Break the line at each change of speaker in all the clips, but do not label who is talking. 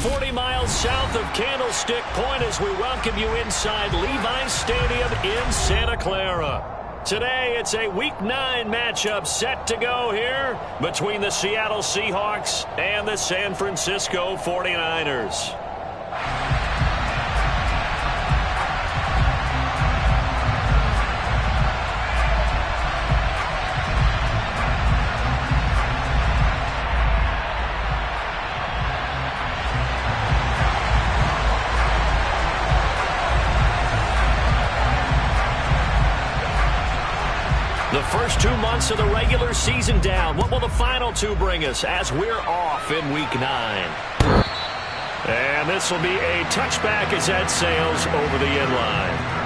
40 miles south of Candlestick Point as we welcome you inside Levi's Stadium in Santa Clara. Today, it's a Week 9 matchup set to go here between the Seattle Seahawks and the San Francisco 49ers. The first 2 months of the regular season down. What will the final 2 bring us as we're off in Week 9? And this will be a touchback as that sails over the end line.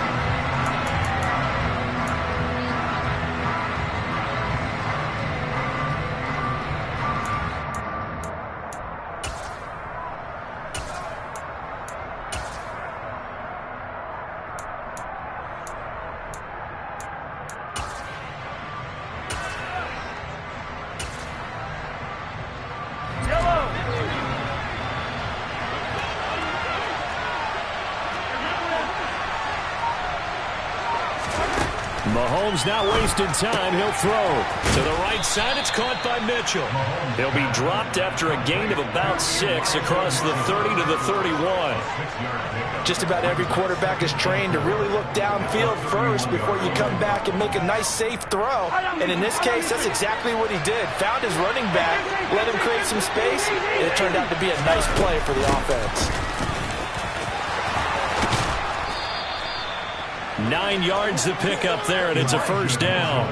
Mahomes not wasting time. He'll throw. To the right side, it's caught by Mitchell. He'll be dropped after a gain of about 6 across the 30 to the 31.
Just about every quarterback is trained to really look downfield first before you come back and make a nice, safe throw. And in this case, that's exactly what he did. Found his running back, let him create some space, and it turned out to be a nice play for the offense.
9 yards to pick up there, and it's a first down.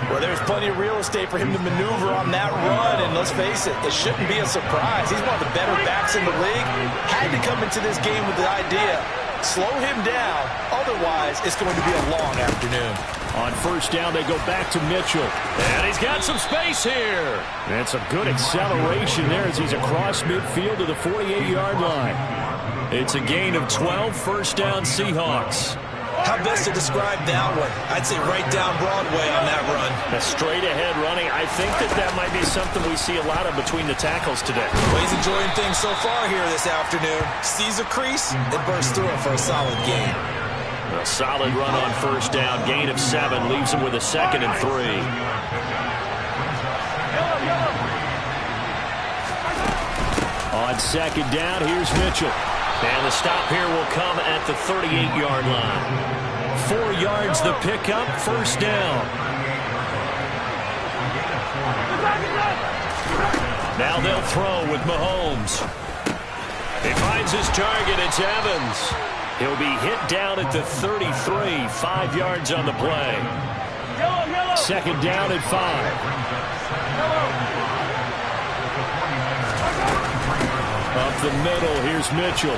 Well, there's plenty of real estate for him to maneuver on that run, and let's face it, it shouldn't be a surprise. He's one of the better backs in the league. Had to come into this game with the idea, slow him down, otherwise it's going to be a long afternoon.
On first down, they go back to Mitchell. And he's got some space here. And it's a good acceleration there as he's across midfield to the 48-yard line. It's a gain of 12, first down Seahawks.
How best to describe that one? I'd say right down Broadway on that run.
A straight-ahead running. I think that might be something we see a lot of between the tackles today.
Well, he's enjoying things so far here this afternoon. Sees a crease and bursts through it for a solid gain.
A solid run on first down. Gain of 7. Leaves him with a 2nd and 3. On second down, here's Mitchell. And the stop here will come at the 38-yard line. 4 yards the pickup, first down. Now they'll throw with Mahomes. He finds his target, it's Evans. He'll be hit down at the 33, 5 yards on the play. Second down at 5. Up the middle, here's Mitchell.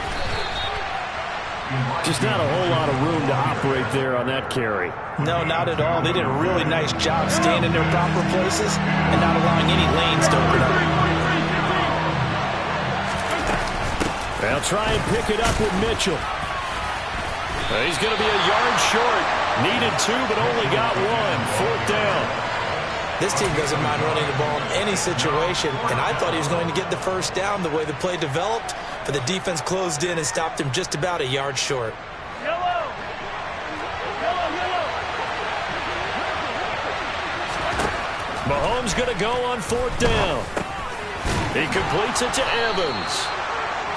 Just not a whole lot of room to operate there on that carry.
No, not at all. They did a really nice job staying in their proper places and not allowing any lanes to open up.
They'll try and pick it up with Mitchell. He's going to be a yard short. Needed 2, but only got 1. Fourth down.
This team doesn't mind running the ball in any situation, and I thought he was going to get the first down the way the play developed, but the defense closed in and stopped him just about a yard short.
Mahomes going to go on fourth down. He completes it to Evans.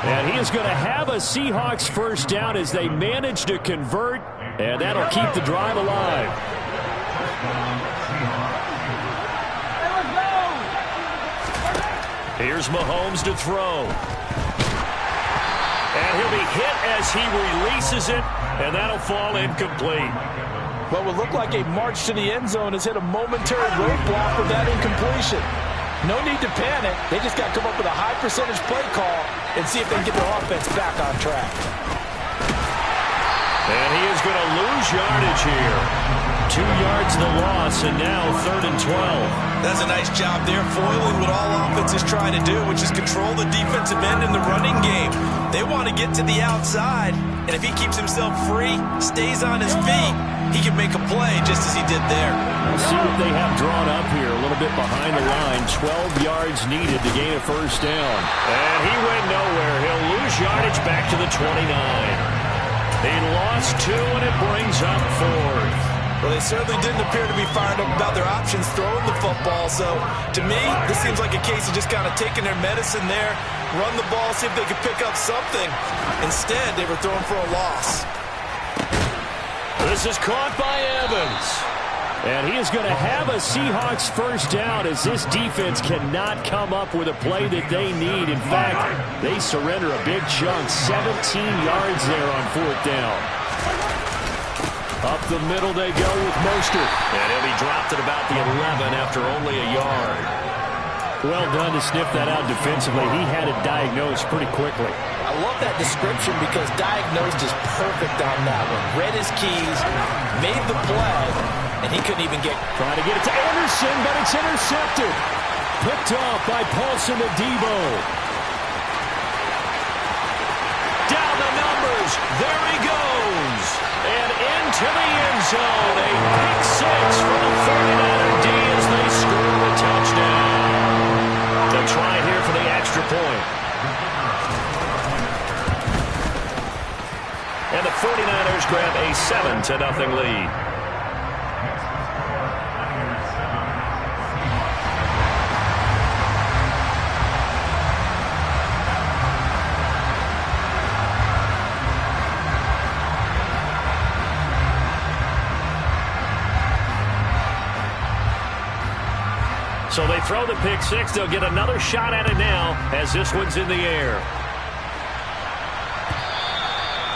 And he is going to have a Seahawks first down as they manage to convert, and that'll keep the drive alive. Here's Mahomes to throw. And he'll be hit as he releases it, and that'll fall incomplete.
What would look like a march to the end zone has hit a momentary roadblock with that incompletion. No need to panic. They just got to come up with a high percentage play call and see if they can get their offense back on track.
And he is going to lose yardage here. 2 yards the loss, and now 3rd and 12.
That's a nice job there, foiling what all offenses try to do, which is control the defensive end in the running game. They want to get to the outside, and if he keeps himself free, stays on his feet, he can make a play just as he did there.
We'll see what they have drawn up here, a little bit behind the line. 12 yards needed to gain a first down. And he went nowhere. He'll yards back to the 29. He lost 2, and it brings up 4th.
Well, they certainly didn't appear to be fired up about their options throwing the football. So, to me, this seems like a case of just kind of taking their medicine there, run the ball, see if they could pick up something. Instead, they were throwing for a loss.
This is caught by Evans. And he is going to have a Seahawks first down as this defense cannot come up with a play that they need. In fact, they surrender a big chunk, 17 yards there on 4th down. Up the middle they go with Mostert. And he'll be dropped at about the 11 after only a yard. Well done to sniff that out defensively. He had it diagnosed pretty quickly.
I love that description because diagnosed is perfect on that one. Read his keys, made the play, and he couldn't even get...
Trying to get it to Anderson, but it's intercepted. Picked off by Paulson Adebo. Down the numbers. There he goes. And into the end zone. A pick 6 for the 49er D as they score a touchdown. They'll try here for the extra point. And the 49ers grab a 7-0 lead. So they throw the pick 6. They'll get another shot at it now as this one's in the air.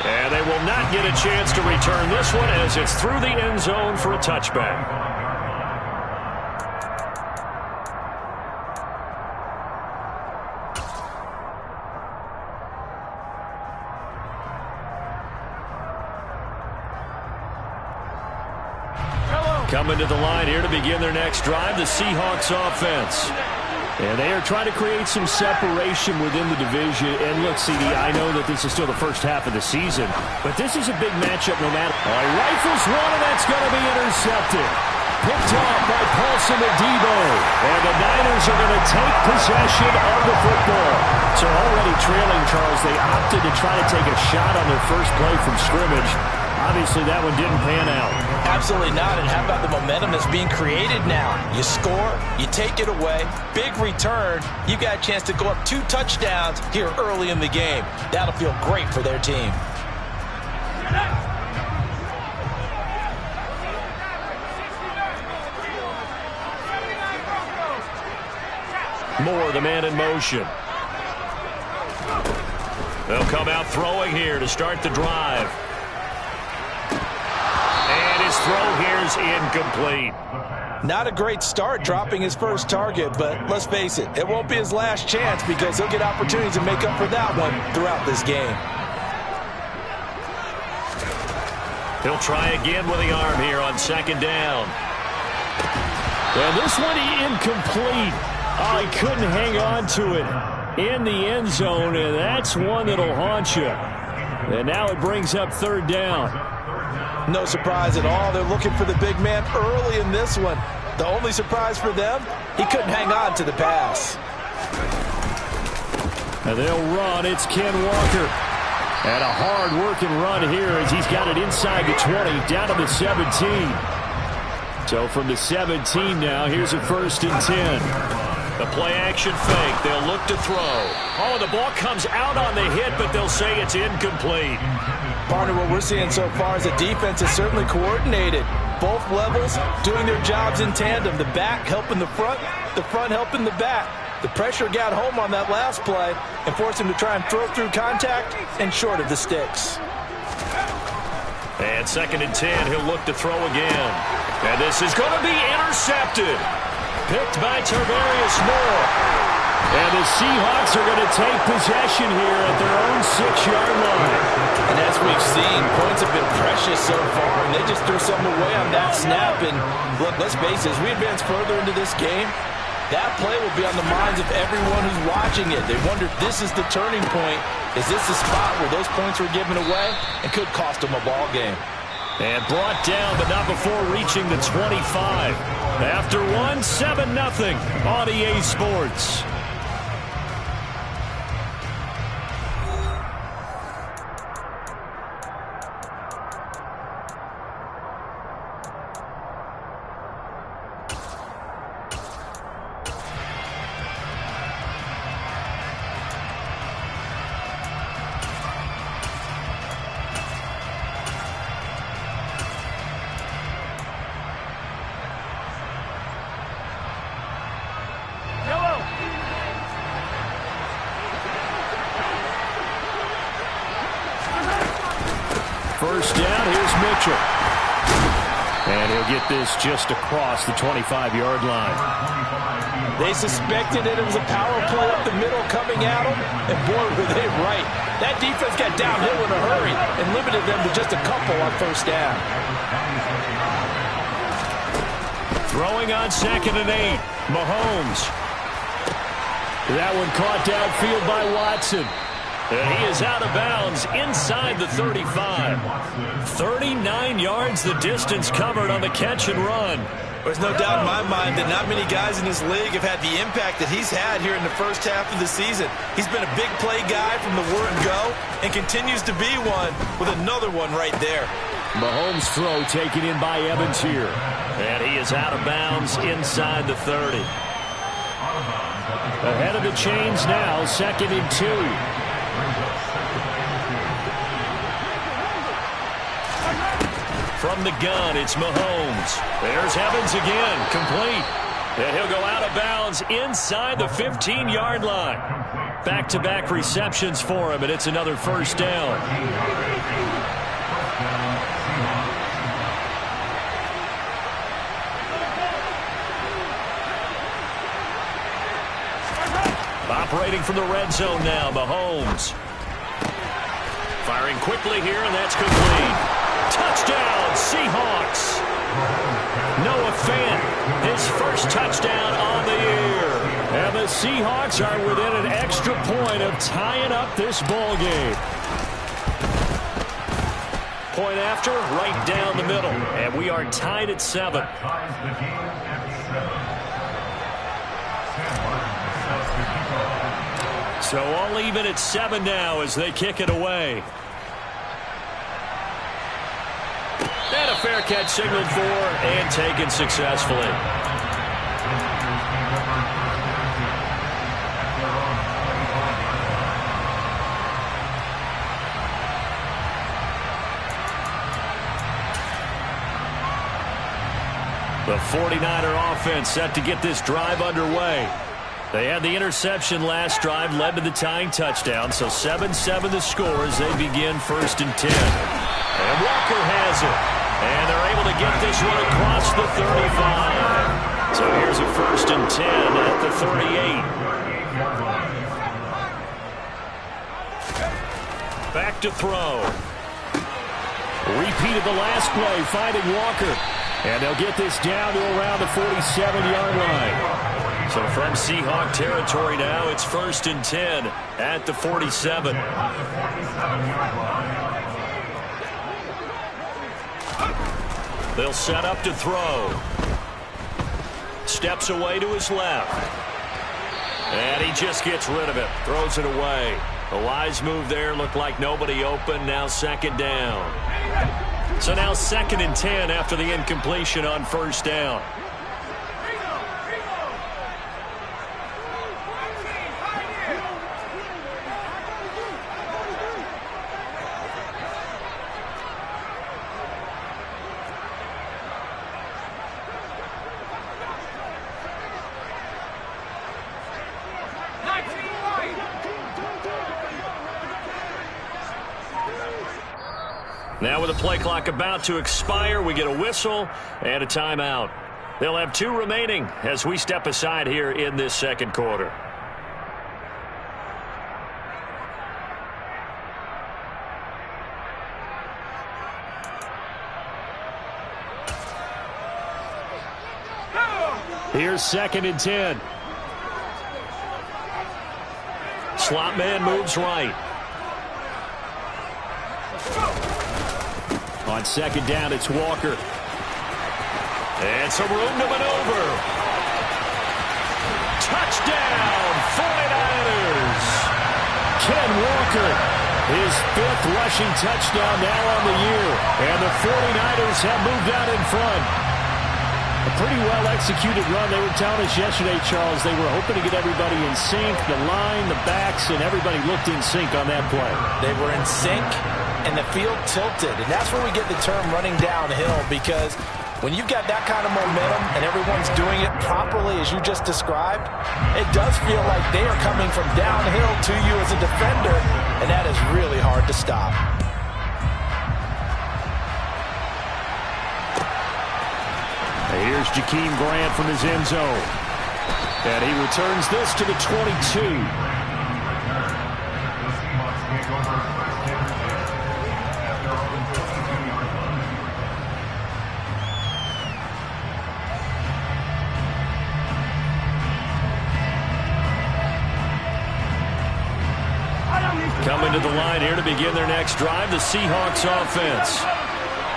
And they will not get a chance to return this one as it's through the end zone for a touchback. Coming to the line here to begin their next drive, the Seahawks offense. And they are trying to create some separation within the division. And look, CD, I know that this is still the first half of the season, but this is a big matchup no matter. All right, rifles one, and that's going to be intercepted. Picked off by Paulson Adebo. And the Niners are going to take possession of the football. So already trailing, Charles, they opted to try to take a shot on their first play from scrimmage. Obviously, that one didn't pan out.
Absolutely not. And how about the momentum that's being created now? You score, you take it away, big return. You got a chance to go up 2 touchdowns here early in the game. That'll feel great for their team.
Moore, the man in motion. They'll come out throwing here to start the drive. And his throw here is incomplete.
Not a great start dropping his first target, but let's face it, it won't be his last chance because he'll get opportunities to make up for that one throughout this game.
He'll try again with the arm here on second down. Well, this one incomplete. Oh, he couldn't hang on to it in the end zone, and that's one that'll haunt you. And now it brings up third down.
No surprise at all. They're looking for the big man early in this one. The only surprise for them, he couldn't hang on to the pass.
And they'll run. It's Ken Walker. And a hard-working run here as he's got it inside the 20, down to the 17. So from the 17 now, here's a 1st and 10. The play-action fake. They'll look to throw. Oh, the ball comes out on the hit, but they'll say it's incomplete.
Partner, what we're seeing so far is the defense is certainly coordinated. Both levels doing their jobs in tandem. The back helping the front helping the back. The pressure got home on that last play and forced him to try and throw through contact and short of the sticks.
And 2nd and 10, he'll look to throw again. And this is going to be intercepted. Picked by Tarvarius Moore. And the Seahawks are going to take possession here at their own 6-yard line.
And as we've seen, points have been precious so far, and they just threw something away on that snap. And look, let's face it, as we advance further into this game, that play will be on the minds of everyone who's watching it. They wonder if this is the turning point. Is this the spot where those points were given away and could cost them a ball game?
And brought down, but not before reaching the 25. After one, 7-0 on EA Sports. First down, here's Mitchell. And he'll get this just across the 25-yard line.
They suspected it was a power play up the middle coming at them, and boy, were they right. That defense got downhill in a hurry and limited them to just a couple on first down.
Throwing on 2nd and 8, Mahomes. That one caught downfield by Watson. And he is out of bounds inside the 35. 39 yards the distance covered on the catch and run.
There's no doubt in my mind that not many guys in this league have had the impact that he's had here in the first half of the season. He's been a big play guy from the word go and continues to be one with another one right there.
Mahomes' throw taken in by Evans here. And he is out of bounds inside the 30. Ahead of the chains now, 2nd and 2. From the gun, it's Mahomes. There's Evans again, complete. And he'll go out of bounds inside the 15-yard line. Back-to-back receptions for him, and it's another first down. Operating from the red zone now, Mahomes. Firing quickly here, and that's complete. Touchdown, Seahawks. Noah Fant, his first touchdown on the year. And the Seahawks are within an extra point of tying up this ball game. Point after, right down the middle. And we are tied at 7. So all even at 7 now as they kick it away. And a fair catch signaled for and taken successfully. The 49er offense set to get this drive underway. They had the interception last drive, led to the tying touchdown, so 7-7 the score as they begin 1st and 10. And Walker has it. And they're able to get this one across the 35. So here's a 1st and 10 at the 38. Back to throw. Repeat of the last play, finding Walker. And they'll get this down to around the 47-yard line. So from Seahawk territory now, it's 1st and 10 at the 47. They'll set up to throw. Steps away to his left. And he just gets rid of it. Throws it away. A wise move there. Looked like nobody open. Now 2nd down. So now 2nd and 10 after the incompletion on 1st down. Now with the play clock about to expire, we get a whistle and a timeout. They'll have 2 remaining as we step aside here in this 2nd quarter. Here's 2nd and 10. Slot man moves right. On 2nd down, it's Walker. And some room to maneuver. Touchdown, 49ers. Ken Walker, his 5th rushing touchdown now on the year. And the 49ers have moved out in front. A pretty well-executed run. They were telling us yesterday, Charles, they were hoping to get everybody in sync, the line, the backs, and everybody looked in sync on that play.
They were in sync, and the field tilted. And that's where we get the term running downhill, because when you've got that kind of momentum and everyone's doing it properly as you just described, it does feel like they are coming from downhill to you as a defender, and that is really hard to stop.
Here's Jakeem Grant from his end zone. And he returns this to the 22. Coming to the line here to begin their next drive, the Seahawks offense.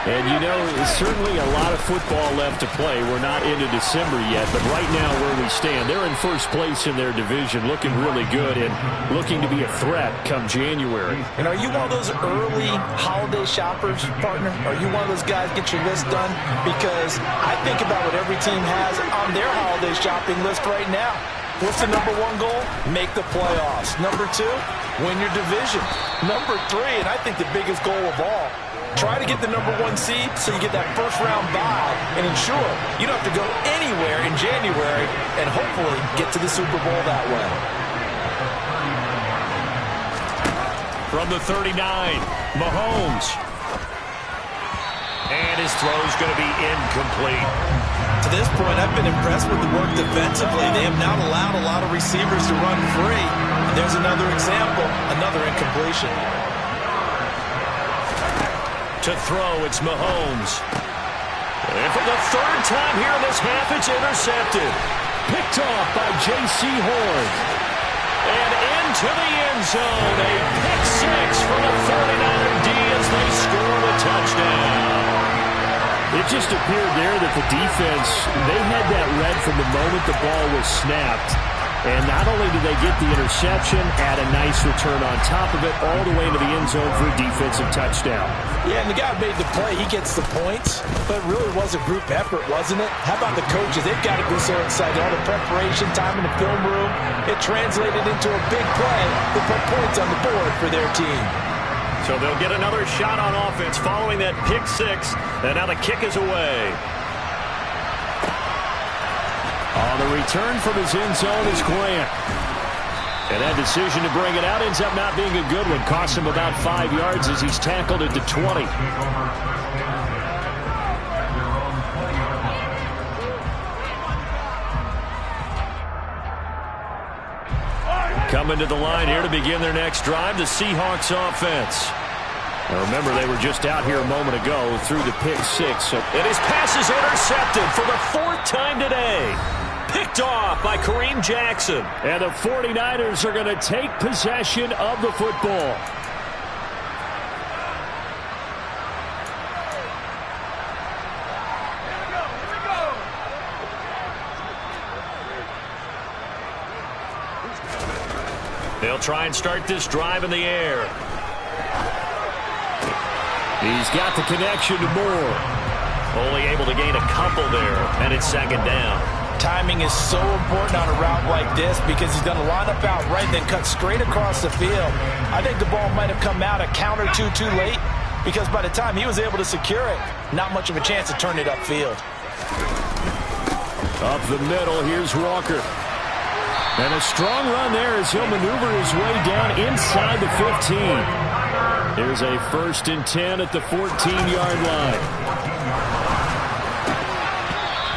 And, you know, certainly a lot of football left to play. We're not into December yet, but right now where we stand, they're in first place in their division, looking really good and looking to be a threat come January.
And are you one of those early holiday shoppers, partner? Are you one of those guys get your list done? Because I think about what every team has on their holiday shopping list right now. What's the number one goal? Make the playoffs. Number two, win your division. Number three, and I think the biggest goal of all, try to get the number one seed so you get that first round bye and ensure you don't have to go anywhere in January and hopefully get to the Super Bowl that way.
From the 39, Mahomes. And his throw's going to be incomplete.
To this point, I've been impressed with the work defensively. They have now allowed a lot of receivers to run free. And there's another example, another incompletion.
To throw, it's Mahomes. And for the third time here in this half, it's intercepted. Picked off by J.C. Horn. And into the end zone. A pick six for the 49er D as they score the touchdown. It just appeared there that the defense, they had that read from the moment the ball was snapped. And not only did they get the interception, add a nice return on top of it, all the way into the end zone for a defensive touchdown.
Yeah, and the guy made the play. He gets the points, but it really was a group effort, wasn't it? How about the coaches? They've got to be so excited. All the preparation time in the film room, it translated into a big play that put points on the board for their team.
So they'll get another shot on offense following that pick six, and now the kick is away. On the return from his end zone is Grant. And that decision to bring it out ends up not being a good one. Costs him about 5 yards as he's tackled at the 20. Coming to the line here to begin their next drive, the Seahawks offense. Now remember, they were just out here a moment ago through the pick six. And his pass is intercepted for the fourth time today. Picked off by Kareem Jackson. And the 49ers are going to take possession of the football. They'll try and start this drive in the air. He's got the connection to Moore. Only able to gain a couple there, and it's second down.
Timing is so important on a route like this because he's done a lineup out right, then cut straight across the field. I think the ball might have come out a count or two too late because by the time he was able to secure it, not much of a chance to turn it upfield.
Up the middle, here's Walker. And a strong run there as he'll maneuver his way down inside the 15. Here's a 1st and 10 at the 14-yard line.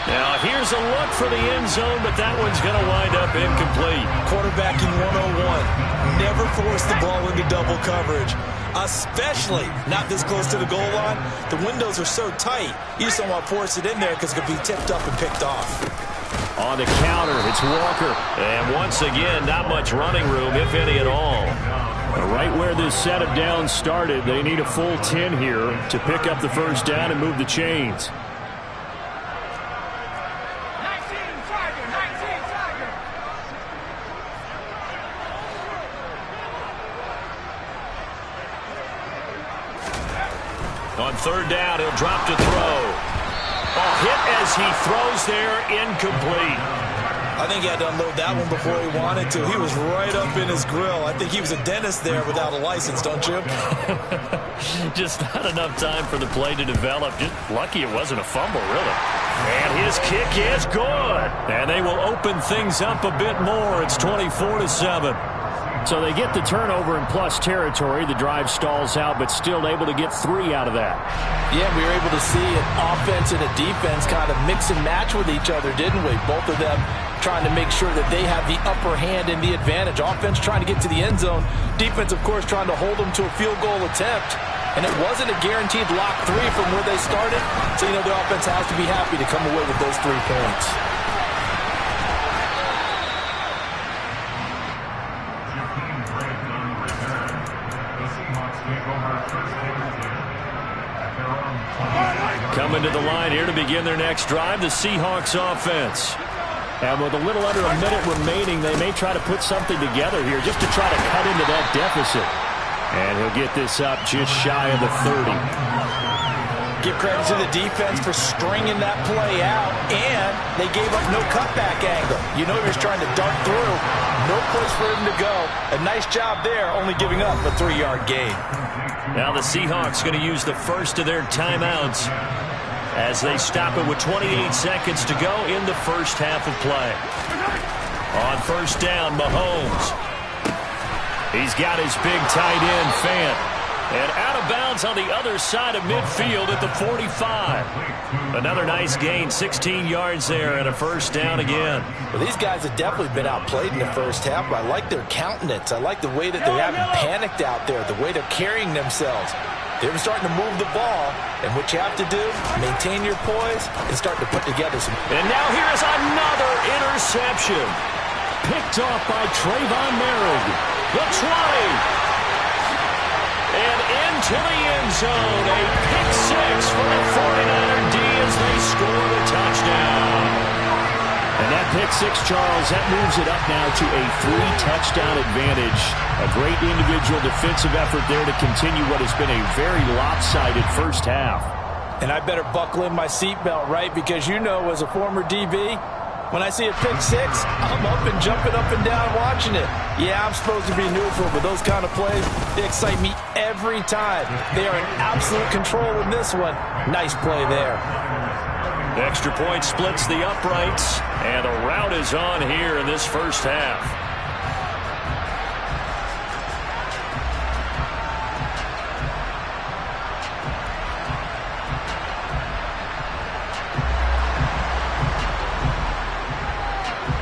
Now here's a look for the end zone, but that one's going to wind up incomplete.
Quarterbacking 101. Never force the ball into double coverage, especially not this close to the goal line. The windows are so tight, you just don't want to force it in there because it could be tipped up and picked off.
On the counter, it's Walker. And once again, not much running room, if any at all. Right where this set of downs started, they need a full 10 here to pick up the first down and move the chains. On third down, he'll drop to throw. Hit as he throws there, incomplete.
I think he had to unload that one before he wanted to. He was right up in his grill. I think he was a dentist there without a license, don't you?
Just not enough time for the play to develop. Just lucky it wasn't a fumble, really. And his kick is good. And they will open things up a bit more. It's 24-7. So they get the turnover in plus territory. The drive stalls out, but still able to get 3 out of that.
Yeah, we were able to see an offense and a defense kind of mix and match with each other, didn't we? Both of them trying to make sure that they have the upper hand and the advantage. Offense trying to get to the end zone. Defense, of course, trying to hold them to a field goal attempt. And it wasn't a guaranteed lock 3 from where they started. So, the offense has to be happy to come away with those 3 points.
Coming to the line here to begin their next drive, the Seahawks offense. And with a little under a minute remaining, they may try to put something together here just to try to cut into that deficit. And he'll get this up just shy of the 30.
Give credit to the defense for stringing that play out, and they gave up no cutback angle. He was trying to dart through. No place for him to go. A nice job there, only giving up a 3-yard gain.
Now the Seahawks going to use the first of their timeouts as they stop it with 28 seconds to go in the first half of play. On first down, Mahomes. He's got his big tight end, Fant. And out of bounds on the other side of midfield at the 45. Another nice gain, 16 yards there and a first down again.
Well, these guys have definitely been outplayed in the first half, but I like their countenance. I like the way that they haven't panicked out there, the way they're carrying themselves. They're starting to move the ball, and what you have to do, maintain your poise and start to put together some.
And now here is another interception. Picked off by Trayvon Merrick. The 20. And into the end zone, a pick 6 for the 49er D as they score the touchdown. And that pick 6, Charles, that moves it up now to a 3-touchdown advantage. A great individual defensive effort there to continue what has been a very lopsided first half.
And I better buckle in my seatbelt, right? Because as a former DB, when I see a pick 6, I'm up and jumping up and down watching it. Yeah, I'm supposed to be neutral, but those kind of plays, they excite me every time. They are in absolute control in this one. Nice play there.
The extra point splits the uprights, and a rout is on here in this first half.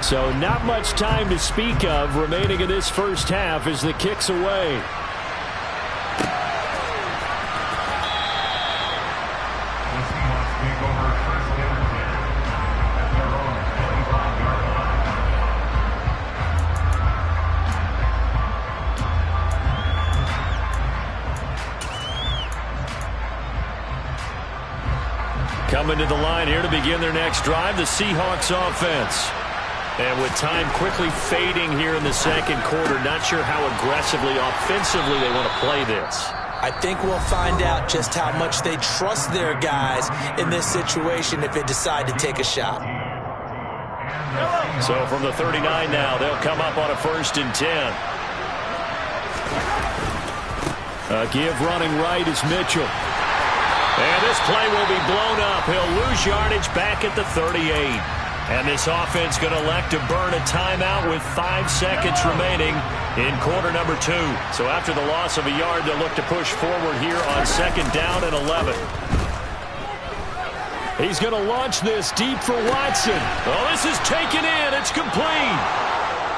So not much time to speak of remaining in this first half as the kick's away. Coming to the line here to begin their next drive, the Seahawks offense. And with time quickly fading here in the second quarter, not sure how aggressively, offensively they want to play this.
I think we'll find out just how much they trust their guys in this situation if they decide to take a shot.
So from the 39 now, they'll come up on a 1st and 10. A give running right is Mitchell. And this play will be blown up. He'll lose yardage back at the 38. And this offense going to elect to burn a timeout with 5 seconds remaining in quarter number 2. So after the loss of a yard, they'll look to push forward here on 2nd down and 11. He's going to launch this deep for Watson. Oh, this is taken in. It's complete.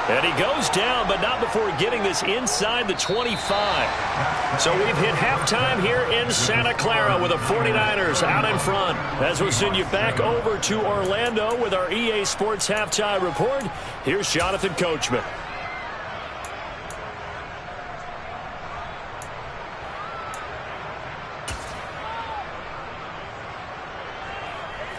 And he goes down, but not before getting this inside the 25. So we've hit halftime here in Santa Clara with the 49ers out in front. As we'll send you back over to Orlando with our EA Sports Halftime Report, here's Jonathan Coachman.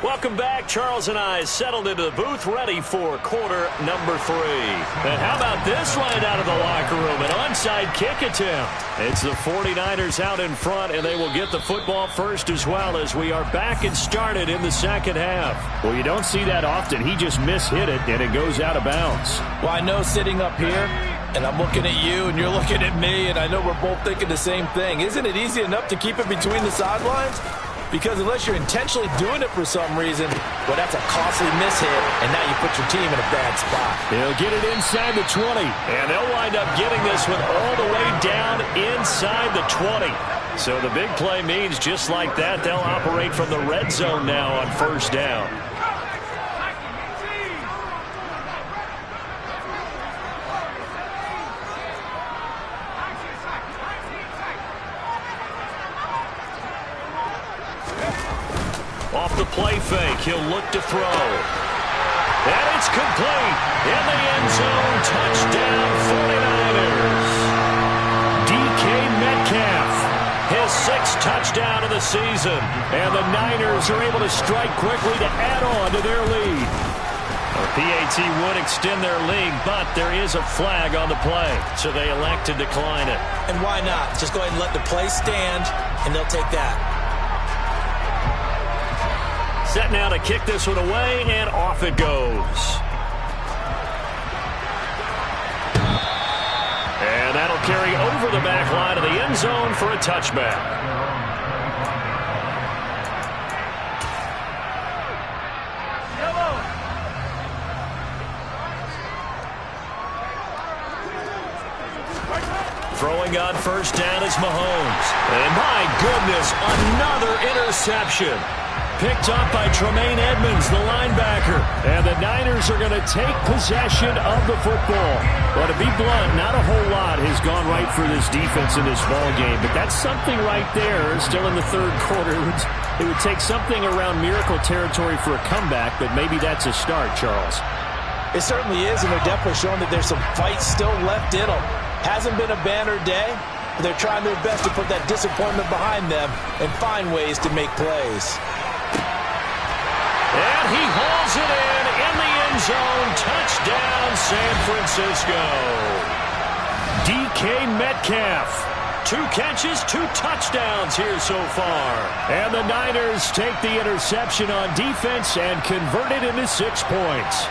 Welcome back. Charles and I settled into the booth, ready for quarter number 3. And how about this right out of the locker room? An onside kick attempt. It's the 49ers out in front, and they will get the football first as well as we are back and started in the second half.
Well, you don't see that often. He just mishit it, and it goes out of bounds.
Well, I know sitting up here, and I'm looking at you, and you're looking at me, and I know we're both thinking the same thing. Isn't it easy enough to keep it between the sidelines? Because unless you're intentionally doing it for some reason, well, that's a costly mishit, and now you put your team in a bad spot.
He'll get it inside the 20, and they'll wind up getting this one all the way down inside the 20. So the big play means just like that, they'll operate from the red zone now on first down. Off the play fake, he'll look to throw. And it's complete. In the end zone, touchdown 49ers. DK Metcalf, his 6th touchdown of the season. And the Niners are able to strike quickly to add on to their lead. A PAT would extend their lead, but there is a flag on the play, so they elect to decline it.
And why not? Just go ahead and let the play stand, and they'll take that.
Set now to kick this one away, and off it goes. And that'll carry over the back line of the end zone for a touchback. Throwing on first down is Mahomes. And my goodness, another interception. Picked up by Tremaine Edmonds, the linebacker. And the Niners are going to take possession of the football. Well, to be blunt, not a whole lot has gone right for this defense in this ball game. But that's something right there, still in the third quarter. It would take something around miracle territory for a comeback, but maybe that's a start, Charles.
It certainly is, and they're definitely showing that there's some fight still left in them. Hasn't been a banner day, but they're trying their best to put that disappointment behind them and find ways to make plays.
And he hauls it in the end zone. Touchdown, San Francisco. DK Metcalf. 2 catches, 2 touchdowns here so far. And the Niners take the interception on defense and convert it into 6 points.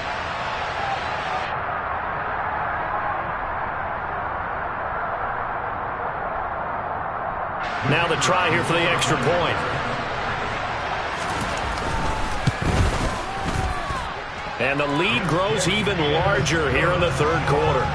Now the try here for the extra point. And the lead grows even larger here in the third quarter.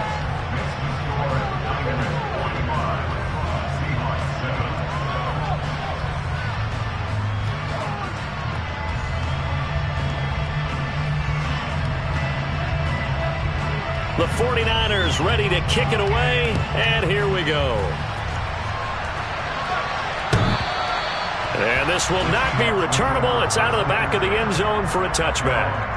The 49ers ready to kick it away, and here we go. And this will not be returnable. It's out of the back of the end zone for a touchback.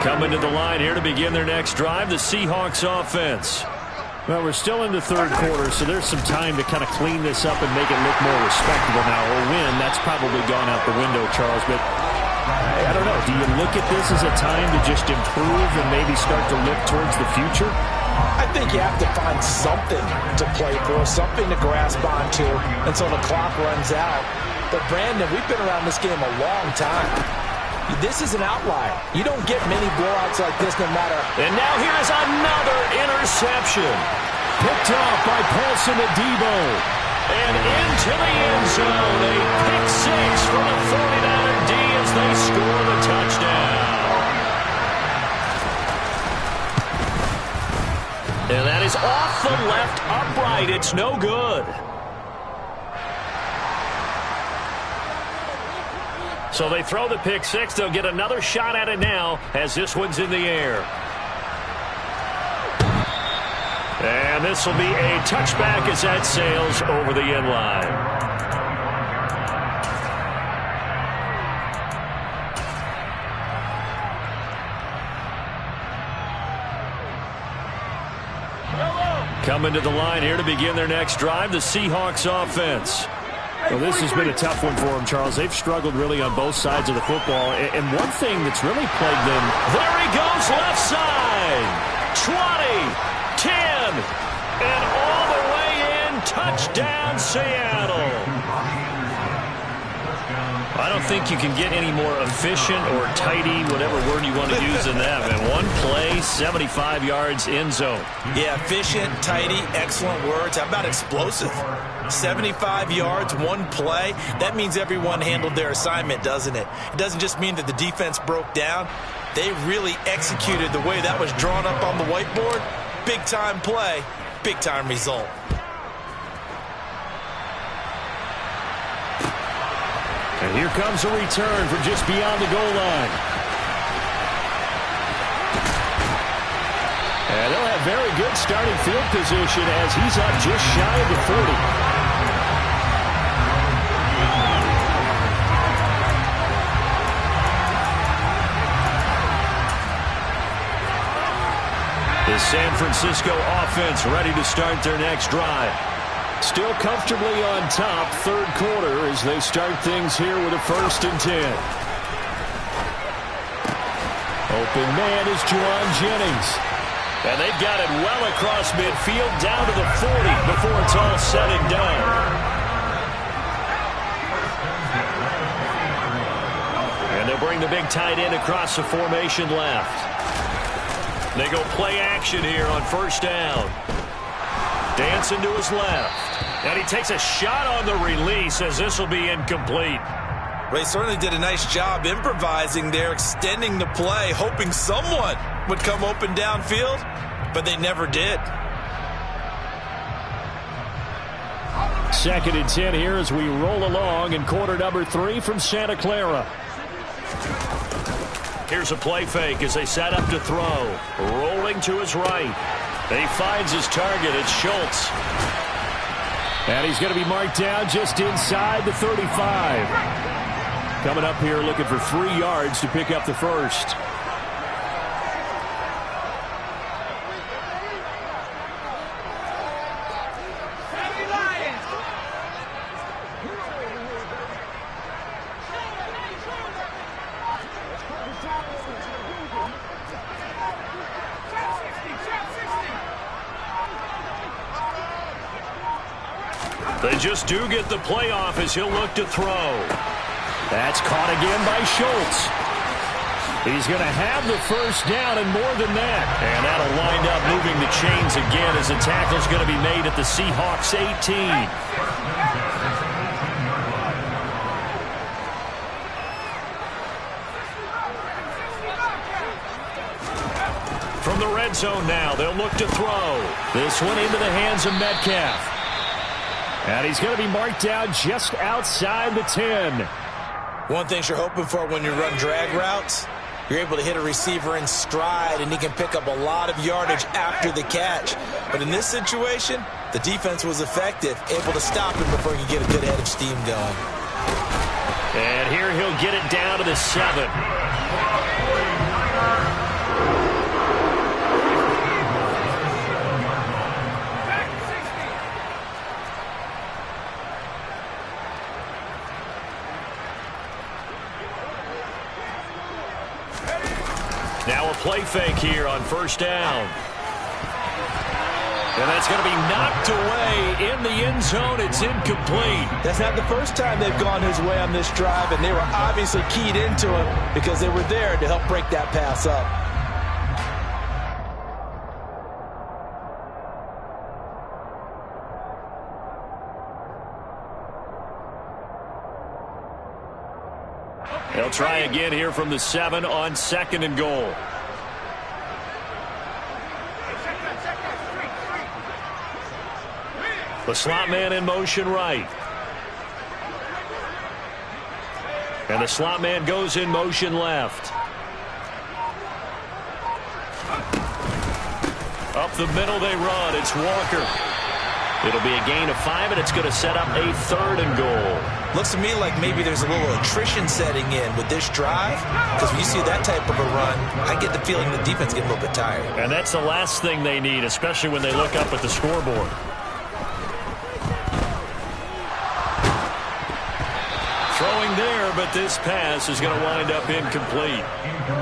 Coming to the line here to begin their next drive, the Seahawks offense. Well, we're still in the third quarter, so there's some time to kind of clean this up and make it look more respectable now. Or win, that's probably gone out the window, Charles. But I don't know. Do you look at this as a time to just improve and maybe start to look towards the future?
I think you have to find something to play for, something to grasp onto until the clock runs out. But, Brandon, we've been around this game a long time. This is an outlier. You don't get many blowouts like this no matter.
And now here's another interception. Picked off by Paulson Adebo. And into the end zone. A pick 6 for the 49er D as they score the touchdown. And that is off the left upright. It's no good. So they throw the pick 6. They'll get another shot at it now as this one's in the air. And this will be a touchback as that sails over the end line. Coming to the line here to begin their next drive, the Seahawks offense. Well, this has been a tough one for them, Charles. They've struggled really on both sides of the football. And one thing that's really plagued them. There he goes, left side. 20, 10, and all the way in. Touchdown, Seattle. I don't think you can get any more efficient or tidy, whatever word you want to use in that. And one play, 75 yards in zone.
Yeah, efficient, tidy, excellent words. How about explosive? 75 yards, one play. That means everyone handled their assignment, doesn't it? It doesn't just mean that the defense broke down. They really executed the way that was drawn up on the whiteboard. Big-time play, big-time result.
And here comes a return from just beyond the goal line. And they'll have very good starting field position as he's up just shy of the 40. The San Francisco offense ready to start their next drive. Still comfortably on top, third quarter, as they start things here with a 1st and 10. Open man is Juwan Jennings. And they've got it well across midfield, down to the 40 before it's all said and done. And they'll bring the big tight end across the formation left. They go play action here on 1st down. Dancing to his left. And he takes a shot on the release as this will be incomplete.
They certainly did a nice job improvising there, extending the play, hoping someone would come open downfield, but they never did.
2nd and 10 here as we roll along in quarter number 3 from Santa Clara. Here's a play fake as they set up to throw. Rolling to his right. And he finds his target. It's Schultz. And he's going to be marked down just inside the 35. Coming up here looking for 3 yards to pick up the 1st. They just do get the playoff as he'll look to throw. That's caught again by Schultz. He's going to have the 1st down and more than that. And that'll wind up moving the chains again as the tackle's going to be made at the Seahawks 18. From the red zone now, they'll look to throw. This one into the hands of Metcalf. And he's going to be marked down just outside the 10.
One thing you're hoping for when you run drag routes, you're able to hit a receiver in stride, and he can pick up a lot of yardage after the catch. But in this situation, the defense was effective, able to stop him before he could get a good head of steam going.
And here he'll get it down to the 7. Now a play fake here on 1st down. And that's going to be knocked away in the end zone. It's incomplete.
That's not the first time they've gone his way on this drive, and they were obviously keyed into him because they were there to help break that pass up.
They'll try again here from the 7 on 2nd and goal. The slot man in motion right. And the slot man goes in motion left. Up the middle they run. It's Walker. It'll be a gain of 5, and it's going to set up a 3rd and goal.
Looks to me like maybe there's a little attrition setting in with this drive, because when you see that type of a run, I get the feeling the defense getting a little bit tired.
And that's the last thing they need, especially when they look up at the scoreboard. Throwing there, but this pass is going to wind up incomplete.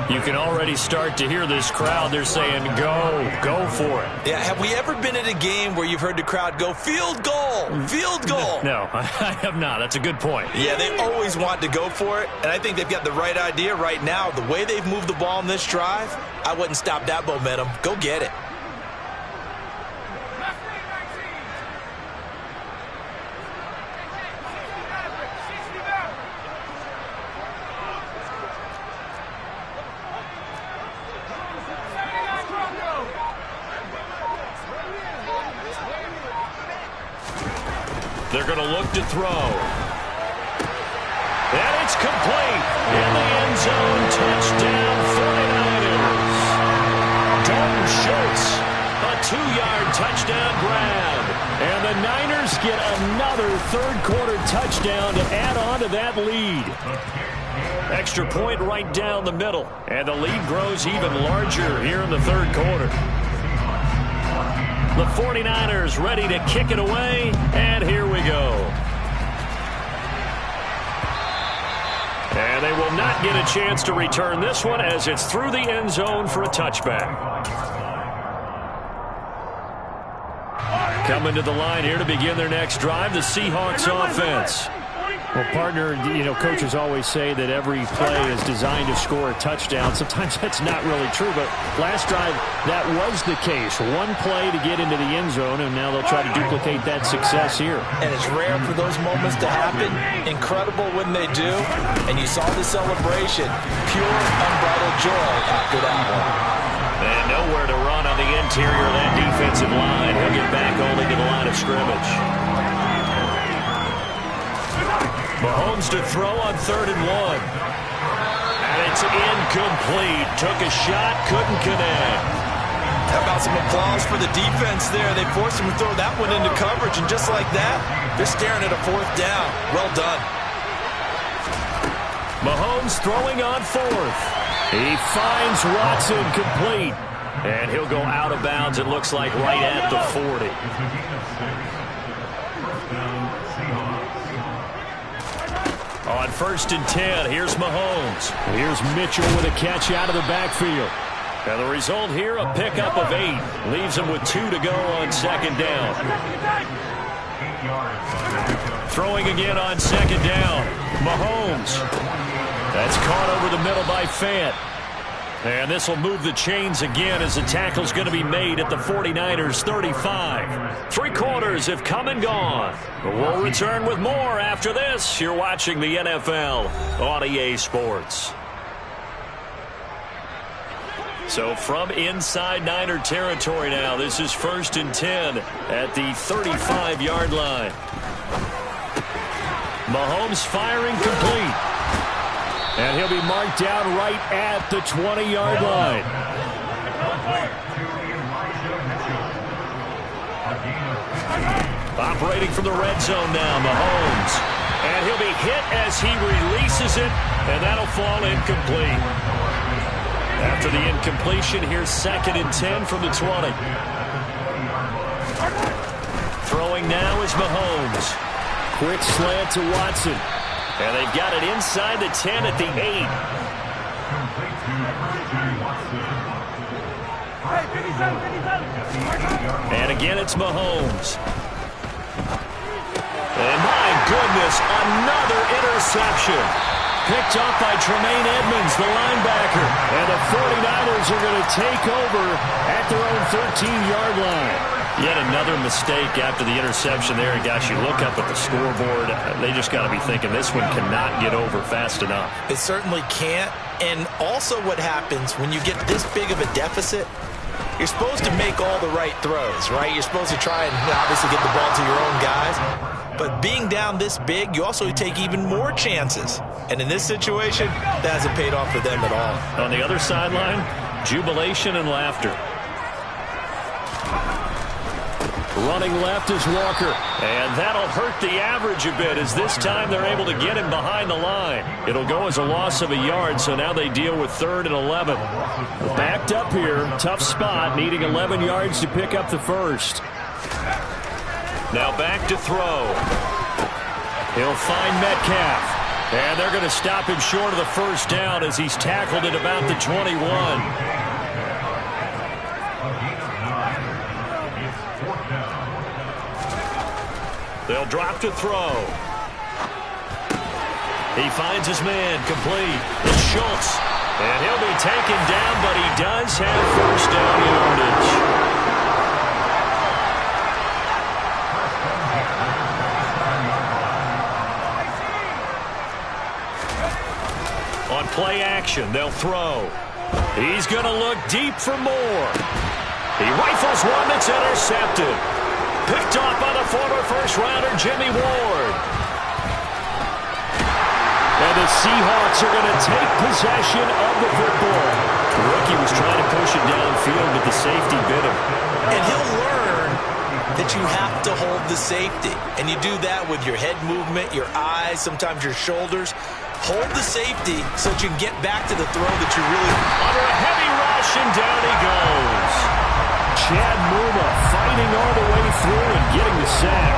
You can already start to hear this crowd. They're saying, go for it.
Yeah, have we ever been at a game where you've heard the crowd go, field goal? Field goal.
No, I have not. That's a good point.
Yeah, they always want to go for it, and I think they've got the right idea right now. The way they've moved the ball in this drive, I wouldn't stop that momentum. Go get it.
They're going to look to throw. And it's complete. In the end zone, touchdown 49ers. Dalton Schultz, a 2-yard touchdown grab. And the Niners get another third-quarter touchdown to add on to that lead. Extra point right down the middle. And the lead grows even larger here in the third quarter. The 49ers ready to kick it away, and here we go. And they will not get a chance to return this one as it's through the end zone for a touchback. Coming to the line here to begin their next drive, the Seahawks offense.
Well, partner, coaches always say that every play is designed to score a touchdown. Sometimes that's not really true, but last drive, that was the case. One play to get into the end zone, and now they'll try to duplicate that success here.
And it's rare for those moments to happen. Incredible when they do. And you saw the celebration. Pure, unbridled joy after that one.
And nowhere to run on the interior of that defensive line. He'll get back only to the line of scrimmage. Mahomes to throw on 3rd and 1. And it's incomplete. Took a shot, couldn't connect.
How about some applause for the defense there? They forced him to throw that one into coverage, and just like that, they're staring at a 4th down. Well done.
Mahomes throwing on 4th. He finds Watson complete. And he'll go out of bounds, it looks like, right at the 40. On 1st and 10, here's Mahomes.
Here's Mitchell with a catch out of the backfield.
And the result here, a pickup of 8. Leaves him with 2 to go on 2nd down. Throwing again on 2nd down. Mahomes. That's caught over the middle by Fant. And this will move the chains again as the tackle's going to be made at the 49ers 35. 3 quarters have come and gone. But we'll return with more after this. You're watching the NFL on EA Sports. So from inside Niner territory now, this is 1st and 10 at the 35-yard line. Mahomes firing complete. And he'll be marked down right at the 20-yard line. Operating from the red zone now, Mahomes. And he'll be hit as he releases it, and that'll fall incomplete. After the incompletion, here's 2nd and 10 from the 20. Throwing now is Mahomes.
Quick slant to Watson.
And they've got it inside the 10 at the 8. And again, it's Mahomes. And my goodness, another interception. Picked off by Tremaine Edmonds, the linebacker. And the 49ers are going to take over at their own 13-yard line. Yet another mistake after the interception there. And gosh, you look up at the scoreboard, they just got to be thinking this one cannot get over fast enough.
It certainly can't. And also what happens when you get this big of a deficit, you're supposed to make all the right throws, right? You're supposed to try and obviously get the ball to your own guys. But being down this big, you also take even more chances. And in this situation, that hasn't paid off for them at all.
On the other sideline, jubilation and laughter. Running left is Walker. And that'll hurt the average a bit as this time they're able to get him behind the line. It'll go as a loss of a yard, so now they deal with 3rd and 11. Backed up here, tough spot, needing 11 yards to pick up the first. Now back to throw. He'll find Metcalf. And they're going to stop him short of the first down as he's tackled at about the 21. They'll drop to throw. He finds his man, complete. It's Schultz. And he'll be taken down, but he does have first down yardage. On play action, they'll throw. He's going to look deep for more. He rifles one that's intercepted. Picked off by the former first-rounder, Jimmy Ward. And the Seahawks are going to take possession of the football. The rookie was trying to push it downfield, but the safety bit him.
And he'll learn that you have to hold the safety. And you do that with your head movement, your eyes, sometimes your shoulders. Hold the safety so that you can get back to the throw that you really...
Under a heavy rush, and down he goes.
Chad Muma fighting all the way through and getting the sack.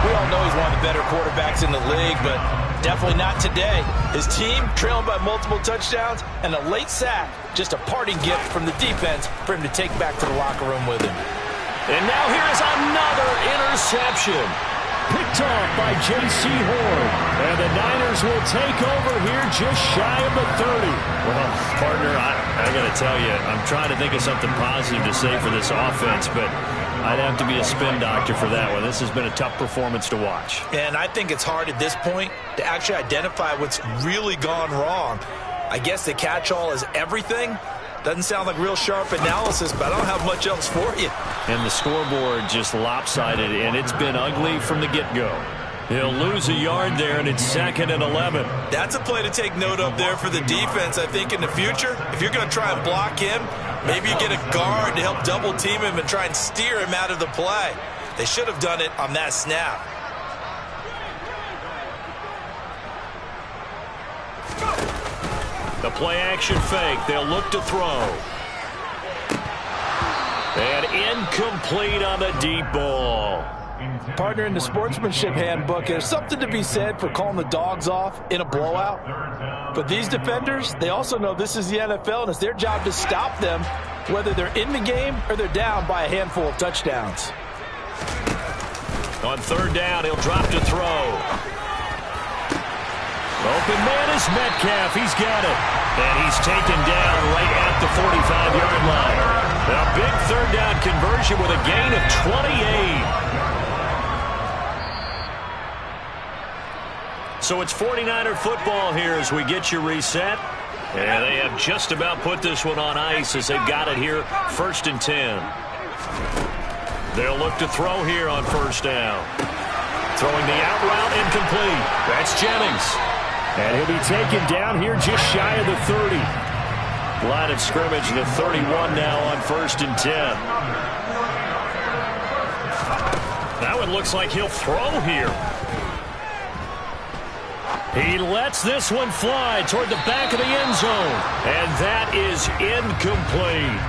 We all know he's one of the better quarterbacks in the league, but definitely not today. His team trailing by multiple touchdowns and a late sack. Just a parting gift from the defense for him to take back to the locker room with him.
And now here is another interception.
Picked off by J.C. Horn. And the Niners will take over here just shy of the 30.
Well, partner, I got to tell you, I'm trying to think of something positive to say for this offense, but I'd have to be a spin doctor for that one. This has been a tough performance to watch.
And I think it's hard at this point to actually identify what's really gone wrong. I guess the catch-all is everything. Doesn't sound like real sharp analysis, but I don't have much else for you.
And the scoreboard just lopsided, and it's been ugly from the get-go. He'll lose a yard there, and it's 2nd and 11.
That's a play to take note of there for the defense, I think, in the future. If you're going to try and block him, maybe you get a guard to help double-team him and try and steer him out of the play. They should have done it on that snap.
The play-action fake. They'll look to throw. And incomplete on the deep ball.
Partner, in the sportsmanship handbook, there's something to be said for calling the dogs off in a blowout. But these defenders, they also know this is the NFL, and it's their job to stop them, whether they're in the game or they're down by a handful of touchdowns.
On 3rd down, he'll drop to throw. Open man is Metcalf. He's got it. And he's taken down right at the 45-yard line. A big 3rd down conversion with a gain of 28. So it's 49er football here as we get you reset. And they have just about put this one on ice as they've got it here, 1st and 10. They'll look to throw here on 1st down. Throwing the out route incomplete. That's Jennings.
And he'll be taken down here just shy of the 30.
Line of scrimmage, the 31 now on 1st and 10. Now it looks like he'll throw here. He lets this one fly toward the back of the end zone. And that is incomplete.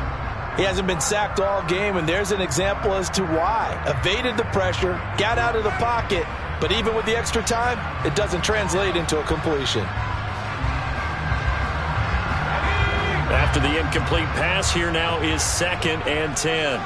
He hasn't been sacked all game, and there's an example as to why. Evaded the pressure, got out of the pocket, but even with the extra time, it doesn't translate into a completion.
After the incomplete pass, here now is 2nd and 10.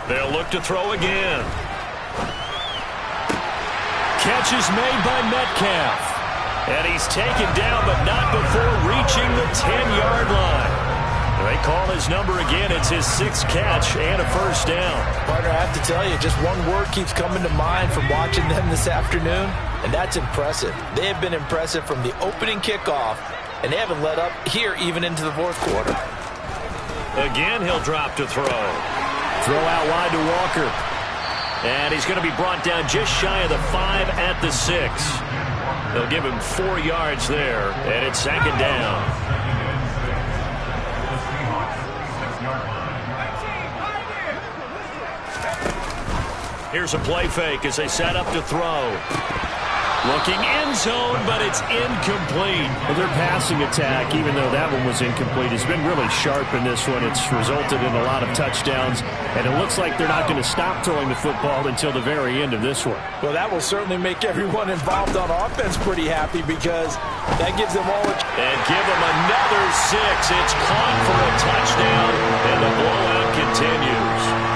They'll look to throw again. Catch is made by Metcalf. And he's taken down, but not before reaching the 10-yard line. They call his number again. It's his 6th catch and a 1st down.
Partner, I have to tell you, just one word keeps coming to mind from watching them this afternoon, and that's impressive. They have been impressive from the opening kickoff, and they haven't let up here even into the 4th quarter.
Again, he'll drop to throw.
Throw out wide to Walker.
And he's going to be brought down just shy of the 5 at the 6. They'll give him 4 yards there, and it's 2nd down. Here's a play fake as they set up to throw. Looking end zone, but it's incomplete.
Well, their passing attack, even though that one was incomplete, has been really sharp in this one. It's resulted in a lot of touchdowns, and it looks like they're not going to stop throwing the football until the very end of this one.
Well, that will certainly make everyone involved on offense pretty happy because that gives them all a...
And give them another 6. It's caught for a touchdown, and the blowout continues.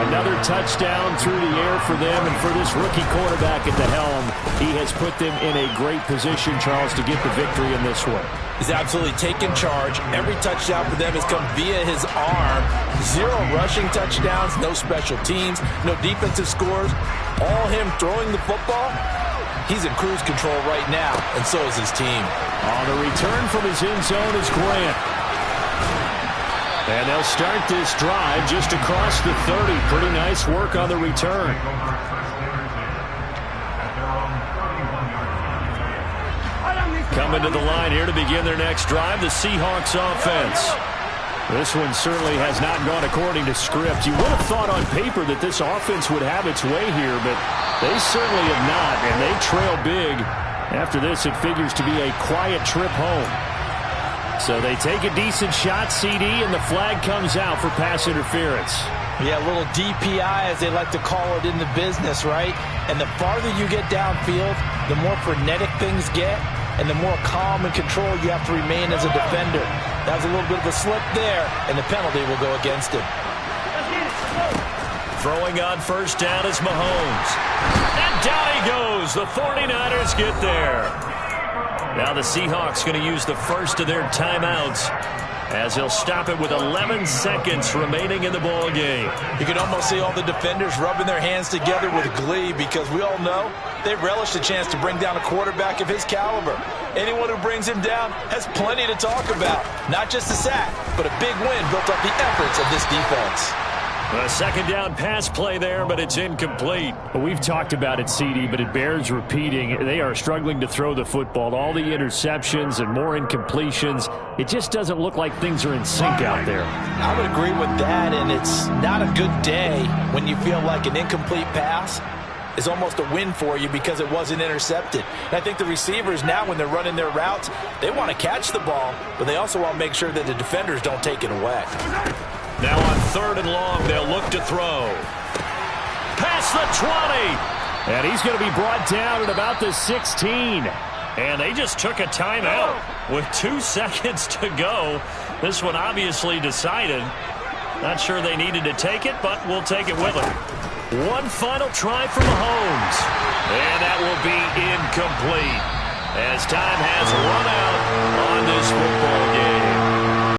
Another touchdown through the air for them, and for this rookie quarterback at the helm, he has put them in a great position, Charles, to get the victory in this one.
He's absolutely taken charge. Every touchdown for them has come via his arm. 0 rushing touchdowns, no special teams, no defensive scores. All him throwing the football. He's in cruise control right now, and so is his team.
On the return from his end zone is Grant. And they'll start this drive just across the 30. Pretty nice work on the return. Coming to the line here to begin their next drive, the Seahawks offense. This one certainly has not gone according to script. You would have thought on paper that this offense would have its way here, but they certainly have not, and they trail big. After this, it figures to be a quiet trip home. So they take a decent shot, CD, and the flag comes out for pass interference.
Yeah, a little DPI, as they like to call it in the business, right? And the farther you get downfield, the more frenetic things get, and the more calm and control you have to remain as a defender. That was a little bit of a slip there, and the penalty will go against him.
Throwing on first down is Mahomes. And down he goes. The 49ers get there. Now the Seahawks going to use the first of their timeouts as they'll stop it with 11 seconds remaining in the ball game.
You can almost see all the defenders rubbing their hands together with glee because we all know they relish the chance to bring down a quarterback of his caliber. Anyone who brings him down has plenty to talk about. Not just a sack, but a big win built off the efforts of this defense.
A second down pass play there, but it's incomplete.
Well, we've talked about it, CD, but it bears repeating. They are struggling to throw the football. All the interceptions and more incompletions. It just doesn't look like things are in sync out there.
I would agree with that, and it's not a good day when you feel like an incomplete pass is almost a win for you because it wasn't intercepted. And I think the receivers now, when they're running their routes, they want to catch the ball, but they also want to make sure that the defenders don't take it away.
Now on 3rd and long, they'll look to throw. Past the 20.
And he's going to be brought down at about the 16.
And they just took a timeout with 2 seconds to go. This one obviously decided. Not sure they needed to take it, but we'll take it with them. One final try for Mahomes. And that will be incomplete as time has run out on this football game.